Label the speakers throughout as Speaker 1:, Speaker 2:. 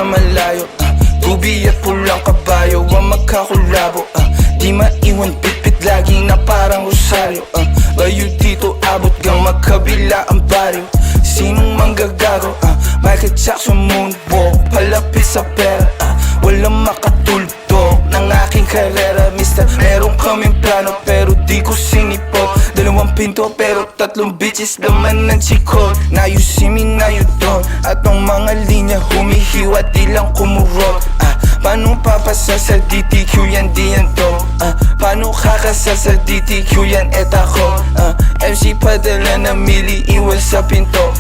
Speaker 1: sa malayo, tubi at pulang kabayo ang magkakulabo. Di maiwan bitbit lagi na parang rosaryo. Layo dito abot gang magkabila ang baryo. Sinong manggagago? Michael Jackson moonwalk, palapit sa pera. Walang makatuldo ng aking karera, mister. Meron kaming plano pero di ko sinipot. 2 pinto pero 3 bitches laman ng chikot. Now you see me, now you don't. At ang mga linya humihiwa di lang kumurot. Paano papasa sa DTQ yan, di yan to. Paano kakasa sa DTQ yan, et ako. MC padala na mili, iwan sa pinto.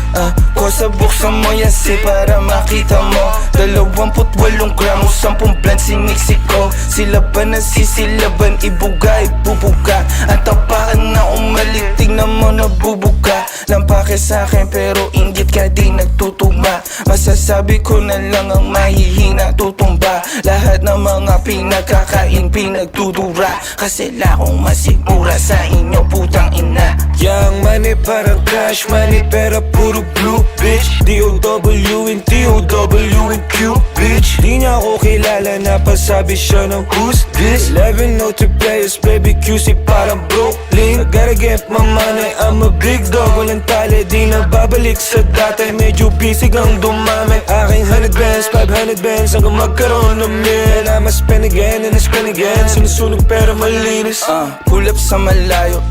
Speaker 1: Kosa buksan mo yan si para makita mo. 28 gramo, 10 blunt siniksiko. Sila ba nasisilaban, ibuga, ibubuga. Ang tapakan na umalik, tingnan mo nabubuga. Lampake sa'kin pero inggit ka di nagtutugma. Masasabi ko na lang ang mahihina tutumba. Lahat ng mga pinagkakain pinagdudura. Kasi lakong masigura sa inyo putang ina.
Speaker 2: Young money parang cash money pero puro blue bitch. D-O-W and T-O-W and Q bitch. Di niya ako kilala na pasabi siya ng who's this. 11 note players baby QC parang Brooklyn. I gotta get my money, I'm a big dog. Walang tali di na babalik sa dati. Medyo busy kang dumami. Aking 100 bands, 500 bands hanggang magkaroon ng mil. And I'ma spend again and I spend again. Sinusunog pero malinis.
Speaker 1: Pull up sa malayo,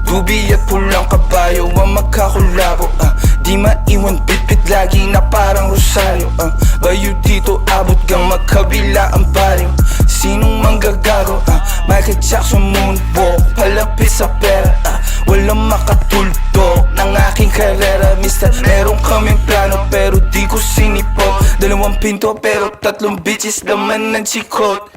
Speaker 1: tubi at pulang kabayo ang magkakulabo. Di maiwan bitbit lagi na parang rosaryo. Bayo dito abot gang magkabila ang baryo. Sinong manggagago? Michael Jackson moonwalk, palapit sa pera. Walang makatuldo ng aking karera, mister. Meron kaming plano pero di ko sinipot. 2 pinto pero 3 bitches laman ng chikot.